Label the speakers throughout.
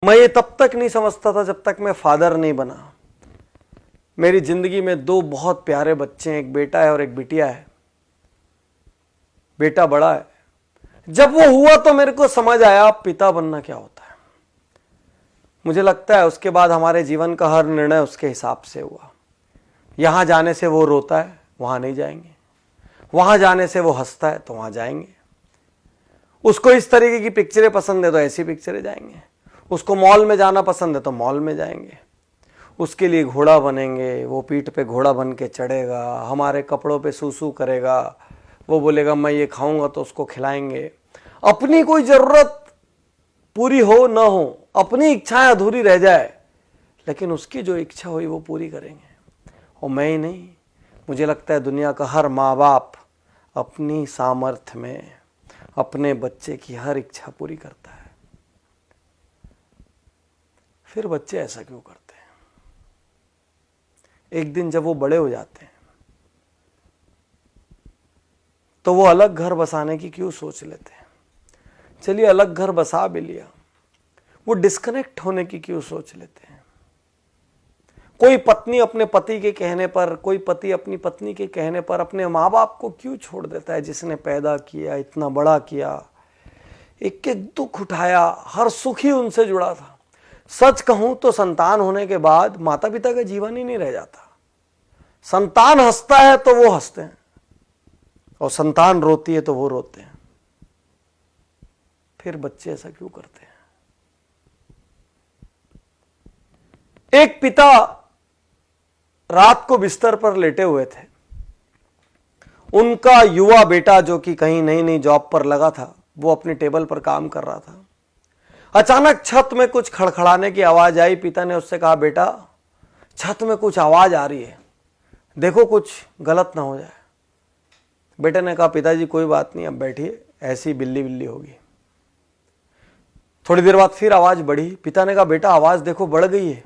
Speaker 1: मैं ये तब तक नहीं समझता था जब तक मैं फादर नहीं बना। मेरी जिंदगी में दो बहुत प्यारे बच्चे हैं, एक बेटा है और एक बिटिया है। बेटा बड़ा है। जब वो हुआ तो मेरे को समझ आया पिता बनना क्या होता है। मुझे लगता है उसके बाद हमारे जीवन का हर निर्णय उसके हिसाब से हुआ। यहां जाने से वो रोता है, वहां नहीं जाएंगे। वहां जाने से वो हंसता है तो वहां जाएंगे। उसको इस तरीके की पिक्चरें पसंद है तो ऐसी पिक्चरें जाएंगे। उसको मॉल में जाना पसंद है तो मॉल में जाएंगे। उसके लिए घोड़ा बनेंगे, वो पीठ पे घोड़ा बन के चढ़ेगा, हमारे कपड़ों पे सूसू करेगा। वो बोलेगा मैं ये खाऊंगा तो उसको खिलाएंगे। अपनी कोई जरूरत पूरी हो ना हो, अपनी इच्छाएं अधूरी रह जाए, लेकिन उसकी जो इच्छा हुई वो पूरी करेंगे। और मैं ही नहीं, मुझे लगता है दुनिया का हर माँ बाप अपनी सामर्थ्य में अपने बच्चे की हर इच्छा पूरी करता है। फिर बच्चे ऐसा क्यों करते हैं? एक दिन जब वो बड़े हो जाते हैं तो वो अलग घर बसाने की क्यों सोच लेते हैं? चलिए अलग घर बसा भी लिया, वो डिस्कनेक्ट होने की क्यों सोच लेते हैं? कोई पत्नी अपने पति के कहने पर, कोई पति अपनी पत्नी के कहने पर अपने माँ बाप को क्यों छोड़ देता है, जिसने पैदा किया, इतना बड़ा किया, एक एक दुख उठाया, हर सुख ही उनसे जुड़ा था। सच कहूं तो संतान होने के बाद माता पिता का जीवन ही नहीं रह जाता। संतान हंसता है तो वो हंसते हैं, और संतान रोती है तो वो रोते हैं। फिर बच्चे ऐसा क्यों करते हैं? एक पिता रात को बिस्तर पर लेटे हुए थे। उनका युवा बेटा, जो कि कहीं नई नई जॉब पर लगा था, वो अपनी टेबल पर काम कर रहा था। अचानक छत में कुछ खड़खड़ाने की आवाज आई। पिता ने उससे कहा, बेटा छत में कुछ आवाज आ रही है, देखो कुछ गलत ना हो जाए। बेटे ने कहा, पिताजी कोई बात नहीं, अब बैठिए, ऐसी बिल्ली बिल्ली होगी। थोड़ी देर बाद फिर आवाज बढ़ी। पिता ने कहा, बेटा आवाज देखो बढ़ गई है,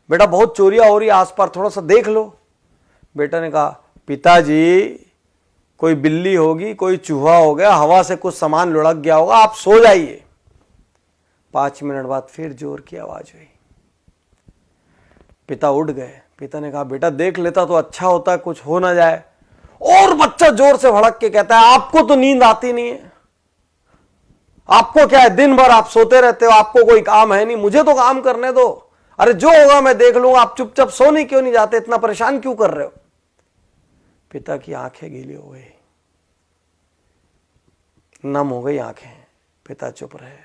Speaker 1: बेटा बहुत चोरियां हो रही है आसपास, थोड़ा सा देख लो। बेटा ने कहा, पिताजी कोई बिल्ली होगी, कोई चूहा हो गया, हवा से कुछ सामान लुढ़क गया होगा, आप सो जाइए। 5 मिनट बाद फिर जोर की आवाज हुई। पिता उठ गए। पिता ने कहा, बेटा देख लेता तो अच्छा होता, कुछ हो ना जाए। और बच्चा जोर से भड़क के कहता है, आपको तो नींद आती नहीं है, आपको क्या है, दिन भर आप सोते रहते हो, आपको कोई काम है नहीं, मुझे तो काम करने दो, अरे जो होगा मैं देख लूंगा, आप चुपचाप सोने क्यों नहीं जाते, इतना परेशान क्यों कर रहे हो? पिता की आंखें गीली हो गई, नम हो गई आंखें। पिता चुप रहे।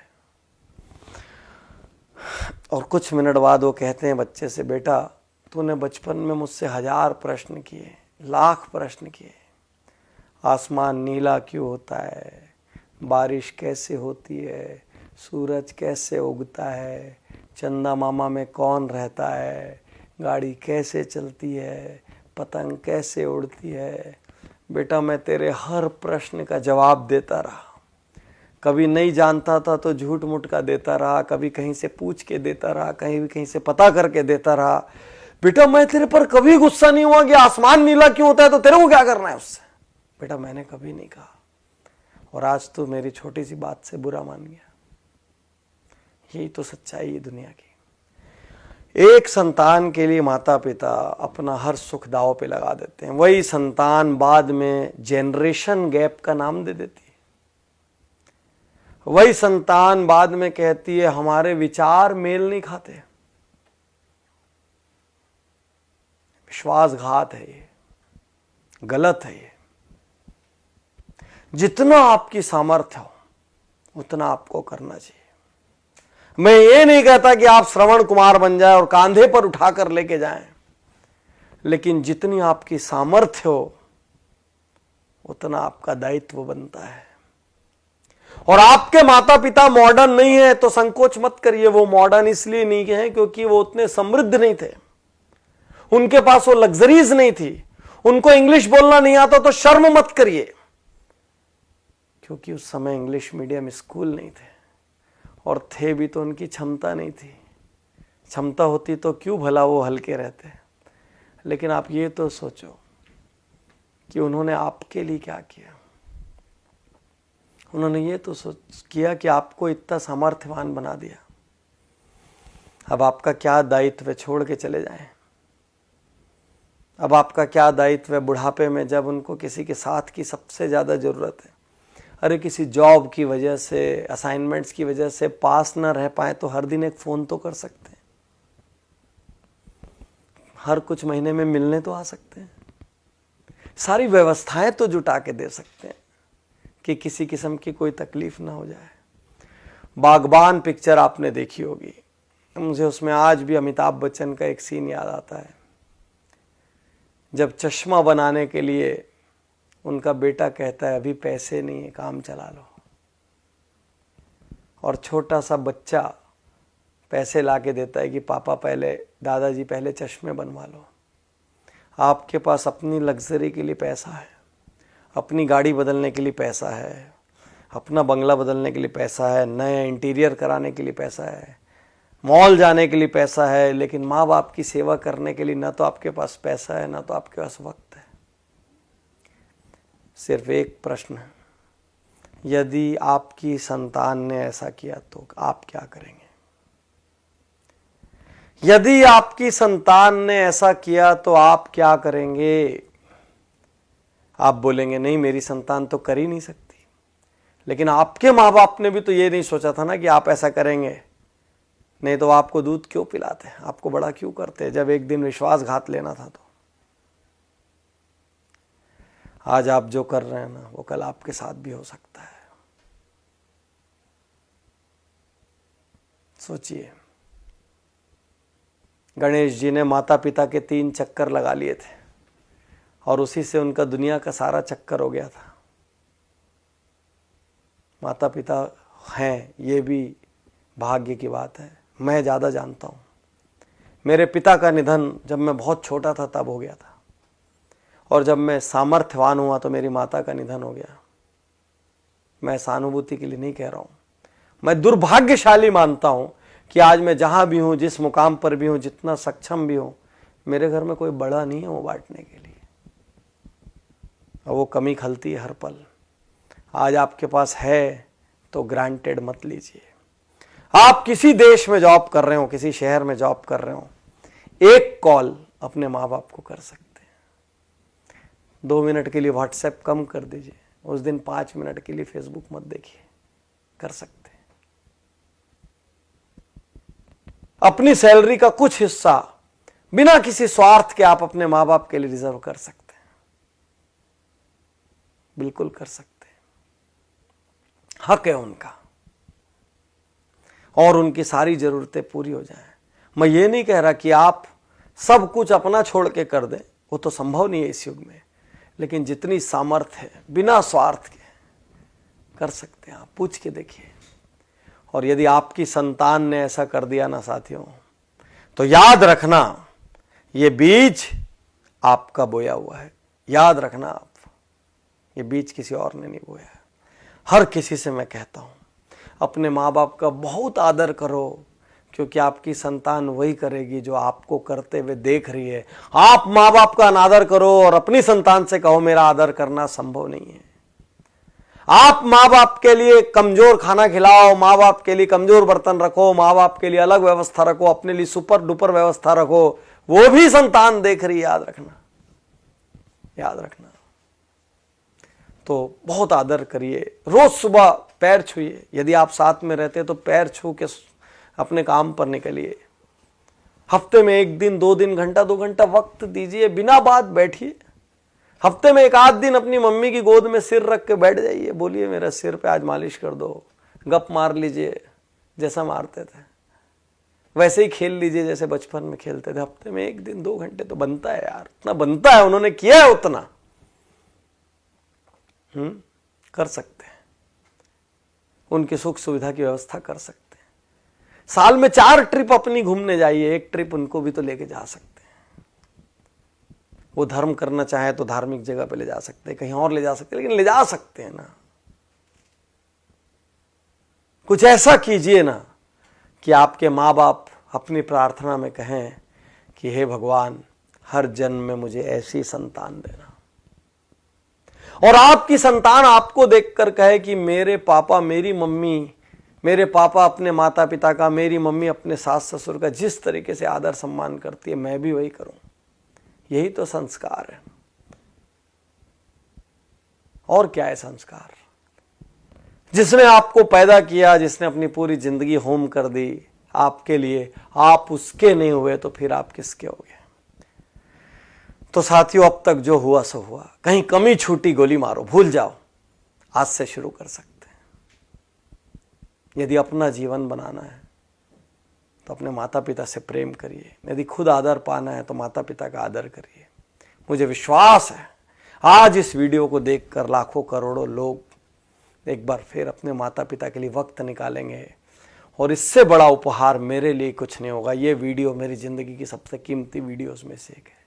Speaker 1: और कुछ मिनट बाद वो कहते हैं बच्चे से, बेटा तूने बचपन में मुझसे 1000 प्रश्न किए, लाख प्रश्न किए। आसमान नीला क्यों होता है, बारिश कैसे होती है, सूरज कैसे उगता है, चंदा मामा में कौन रहता है, गाड़ी कैसे चलती है, पतंग कैसे उड़ती है। बेटा मैं तेरे हर प्रश्न का जवाब देता रहा। कभी नहीं जानता था तो झूठ मूठ का देता रहा, कभी कहीं से पूछ के देता रहा, कहीं से पता करके देता रहा। बेटा मैं तेरे पर कभी गुस्सा नहीं हुआ कि आसमान नीला क्यों होता है तो तेरे को क्या करना है उससे। बेटा मैंने कभी नहीं कहा, और आज तो मेरी छोटी सी बात से बुरा मान गया। यही तो सच्चाई है दुनिया की। एक संतान के लिए माता पिता अपना हर सुख दांव पे लगा देते हैं। वही संतान बाद में जेनरेशन गैप का नाम दे देती है। वही संतान बाद में कहती है हमारे विचार मेल नहीं खाते। विश्वासघात है ये, गलत है ये। जितना आपकी सामर्थ्य हो उतना आपको करना चाहिए। मैं ये नहीं कहता कि आप श्रवण कुमार बन जाए और कांधे पर उठाकर लेके जाएं, लेकिन जितनी आपकी सामर्थ्य हो उतना आपका दायित्व बनता है। और आपके माता पिता मॉडर्न नहीं है तो संकोच मत करिए। वो मॉडर्न इसलिए नहीं है क्योंकि वो उतने समृद्ध नहीं थे, उनके पास वो लग्जरीज नहीं थी, उनको इंग्लिश बोलना नहीं आता तो शर्म मत करिए, क्योंकि उस समय इंग्लिश मीडियम स्कूल नहीं थे, और थे भी तो उनकी क्षमता नहीं थी। क्षमता होती तो क्यों भला वो हल्के रहते। लेकिन आप ये तो सोचो कि उन्होंने आपके लिए क्या किया। उन्होंने ये तो किया कि आपको इतना सामर्थ्यवान बना दिया। अब आपका क्या दायित्व छोड़ के चले जाएं? अब आपका क्या दायित्व है बुढ़ापे में, जब उनको किसी के साथ की सबसे ज़्यादा ज़रूरत है? अरे किसी जॉब की वजह से, असाइनमेंट्स की वजह से पास ना रह पाए तो हर दिन एक फ़ोन तो कर सकते हैं, हर कुछ महीने में मिलने तो आ सकते हैं, सारी व्यवस्थाएं तो जुटा के दे सकते हैं कि किसी किस्म की कोई तकलीफ ना हो जाए। बागबान पिक्चर आपने देखी होगी, मुझे उसमें आज भी अमिताभ बच्चन का एक सीन याद आता है, जब चश्मा बनाने के लिए उनका बेटा कहता है अभी पैसे नहीं है, काम चला लो, और छोटा सा बच्चा पैसे ला के देता है कि पापा पहले, दादाजी पहले चश्मे बनवा लो। आपके पास अपनी लग्जरी के लिए पैसा है, अपनी गाड़ी बदलने के लिए पैसा है, अपना बंगला बदलने के लिए पैसा है, नए इंटीरियर कराने के लिए पैसा है, मॉल जाने के लिए पैसा है, लेकिन माँ बाप की सेवा करने के लिए ना तो आपके पास पैसा है, ना तो आपके पास वक्त है। सिर्फ एक प्रश्न है, यदि आपकी संतान ने ऐसा किया तो आप क्या करेंगे? यदि आपकी संतान ने ऐसा किया तो आप क्या करेंगे? आप बोलेंगे नहीं, मेरी संतान तो कर ही नहीं सकती। लेकिन आपके माँ बाप ने भी तो ये नहीं सोचा था ना कि आप ऐसा करेंगे, नहीं तो आपको दूध क्यों पिलाते, आपको बड़ा क्यों करते, जब एक दिन विश्वासघात लेना था तो। आज आप जो कर रहे हैं ना, वो कल आपके साथ भी हो सकता है। सोचिए, गणेश जी ने माता पिता के 3 चक्कर लगा लिए थे और उसी से उनका दुनिया का सारा चक्कर हो गया था। माता पिता हैं, ये भी भाग्य की बात है। मैं ज़्यादा जानता हूँ, मेरे पिता का निधन जब मैं बहुत छोटा था तब हो गया था, और जब मैं सामर्थ्यवान हुआ तो मेरी माता का निधन हो गया। मैं सहानुभूति के लिए नहीं कह रहा हूँ, मैं दुर्भाग्यशाली मानता हूँ कि आज मैं जहाँ भी हूँ, जिस मुकाम पर भी हूँ, जितना सक्षम भी हूँ, मेरे घर में कोई बड़ा नहीं है वो बांटने के लिए, और वो कमी खलती है हर पल। आज आपके पास है तो ग्रांटेड मत लीजिए। आप किसी देश में जॉब कर रहे हो, किसी शहर में जॉब कर रहे हो, एक कॉल अपने माँ बाप को कर सकते हैं। 2 मिनट के लिए व्हाट्सएप कम कर दीजिए, उस दिन 5 मिनट के लिए फेसबुक मत देखिए, कर सकते हैं। अपनी सैलरी का कुछ हिस्सा बिना किसी स्वार्थ के आप अपने माँ बाप के लिए रिजर्व कर सकते हैं, बिल्कुल कर सकते हैं, हक है उनका, और उनकी सारी जरूरतें पूरी हो जाएं। मैं ये नहीं कह रहा कि आप सब कुछ अपना छोड़ के कर दें, वो तो संभव नहीं है इस युग में, लेकिन जितनी सामर्थ्य है बिना स्वार्थ के कर सकते हैं। आप पूछ के देखिए। और यदि आपकी संतान ने ऐसा कर दिया ना साथियों, तो याद रखना ये बीज आपका बोया हुआ है। याद रखना आप, ये बीज किसी और ने नहीं बोया है। हर किसी से मैं कहता हूँ, अपने माँ बाप का बहुत आदर करो, क्योंकि आपकी संतान वही करेगी जो आपको करते हुए देख रही है। आप माँ बाप का अनादर करो और अपनी संतान से कहो मेरा आदर करना संभव नहीं है। आप माँ बाप के लिए कमजोर खाना खिलाओ, माँ बाप के लिए कमजोर बर्तन रखो, माँ बाप के लिए अलग व्यवस्था रखो, अपने लिए सुपर डुपर व्यवस्था रखो, वो भी संतान देख रही है। याद रखना, याद रखना। तो बहुत आदर करिए, रोज सुबह पैर छूइए। यदि आप साथ में रहते तो पैर छू के अपने काम पर निकलिए। हफ्ते में 1 दिन 2 दिन, घंटा 2 घंटा वक्त दीजिए, बिना बात बैठिए। हफ्ते में 1 आध दिन अपनी मम्मी की गोद में सिर रख के बैठ जाइए, बोलिए मेरा सिर पे आज मालिश कर दो, गप मार लीजिए जैसा मारते थे, वैसे ही खेल लीजिए जैसे बचपन में खेलते थे। हफ्ते में 1 दिन 2 घंटे तो बनता है यार, उतना बनता है, उन्होंने किया है उतना। कर सकते हैं, उनकी सुख सुविधा की व्यवस्था कर सकते हैं। साल में 4 ट्रिप अपनी घूमने जाइए, 1 ट्रिप उनको भी तो लेके जा सकते हैं। वो धर्म करना चाहे तो धार्मिक जगह पे ले जा सकते हैं, कहीं और ले जा सकते हैं, लेकिन ले जा सकते हैं ना। कुछ ऐसा कीजिए ना कि आपके माँ बाप अपनी प्रार्थना में कहें कि हे भगवान, हर जन्म में मुझे ऐसी संतान देना। और आपकी संतान आपको देखकर कहे कि मेरे पापा मेरी मम्मी मेरे पापा अपने माता पिता का, मेरी मम्मी अपने सास ससुर का जिस तरीके से आदर सम्मान करती है, मैं भी वही करूं। यही तो संस्कार है। और क्या है संस्कार? जिसने आपको पैदा किया, जिसने अपनी पूरी जिंदगी होम कर दी आपके लिए, आप उसके नहीं हुए तो फिर आप किसके हो गए? तो साथियों, अब तक जो हुआ सो हुआ। कहीं कमी छूटी, गोली मारो, भूल जाओ। आज से शुरू कर सकते हैं। यदि अपना जीवन बनाना है तो अपने माता पिता से प्रेम करिए। यदि खुद आदर पाना है तो माता पिता का आदर करिए। मुझे विश्वास है आज इस वीडियो को देखकर लाखों करोड़ों लोग एक बार फिर अपने माता पिता के लिए वक्त निकालेंगे। और इससे बड़ा उपहार मेरे लिए कुछ नहीं होगा। ये वीडियो मेरी जिंदगी की सबसे कीमती वीडियोस में से एक है।